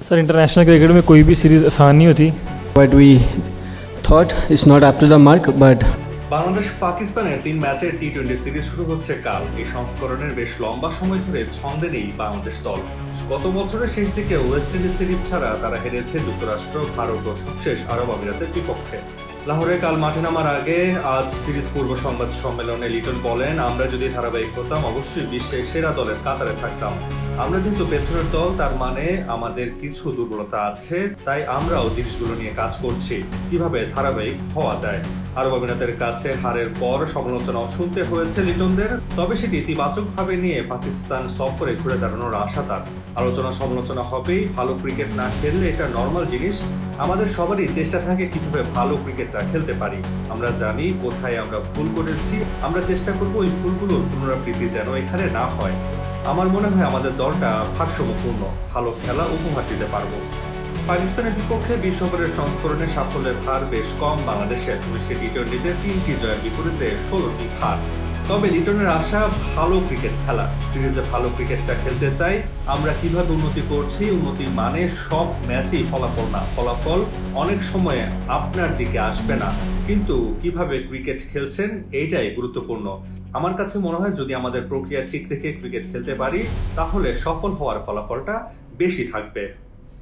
Sir international cricket में कोई भी सीरीज़ आसान नहीं होती. What we thought is not up to the mark, but Bangladesh পাকিস্তানের 3 ম্যাচের টি-20 সিরিজ শুরু হচ্ছে কাল। এই সংস্করণের বেশ লম্বা সময় ধরে ছন্দে নেই বাংলাদেশ দল। গত বছরের শেষ দিকে ওয়েস্ট ইন্ডিজ সিরিজ ছাড়া তারা হেরেছে যুক্তরাষ্ট্র, ভারত ও সবশেষ আরব আমিরাতের বিপক্ষে। লাহোরে কাল মাঠে নামার আগে আজ সিরিজ পূর্ব সংবাদ সম্মেলনে লিটন বলেন, আমরা যদি ধারাবাহিক হতাম অবশ্যই বিশ্বের সেরা দলের কাতারে থাকতাম। আমরা যেহেতু পেছনের দল, তার মানে আমাদের কিছু দুর্বলতা আছে, তাই আমরাও জিনিসগুলো নিয়ে কাজ করছি কিভাবে ধারাবাহিক হওয়া যায়। আরব আমিরাতের কাছে হারের পর সমালোচনাও শুনতে হয়েছে লিটনদের, তবে সেটি ইতিবাচকভাবে নিয়ে পাকিস্তান সফরে ঘুরে দাঁড়ানোর আশা তার। আলোচনা সমালোচনা হবেই, ভালো ক্রিকেট না খেললে এটা নর্মাল জিনিস। আমাদের সবারই চেষ্টা থাকে কিভাবে ভালো ক্রিকেটটা খেলতে পারি। আমরা জানি কোথায় আমরা ভুল করেছি, আমরা চেষ্টা করব ওই ভুলগুলোর পুনরাবৃত্তি যেন এখানে না হয়। আমার মনে হয় আমাদের দলটা ভারসাম্যপূর্ণ, ভালো খেলা উপহার দিতে পারবো। পাকিস্তানের বিপক্ষে বিশ্বকাপের সংস্করণে সাফল্যের হার বেশ কম বাংলাদেশের। 19টি টি-20তে 3টি জয়ের বিপরীতে 16টি হার। তবে লিটনের আশা ভালো ক্রিকেট খেলা, সিরিজে ভালো ক্রিকেটটা খেলতে চাই। আমরা কিভাবে উন্নতি করছি, উন্নতি মানে সব ম্যাচেই ফলাফল না, ফলাফল অনেক সময় আপনার দিকে আসবে না, কিন্তু কিভাবে ক্রিকেট খেলছেন এইটাই গুরুত্বপূর্ণ। আমার কাছে মনে হয় যদি আমাদের প্রক্রিয়া ঠিক রেখে ক্রিকেট খেলতে পারি, তাহলে সফল হওয়ার ফলাফলটা বেশি থাকবে।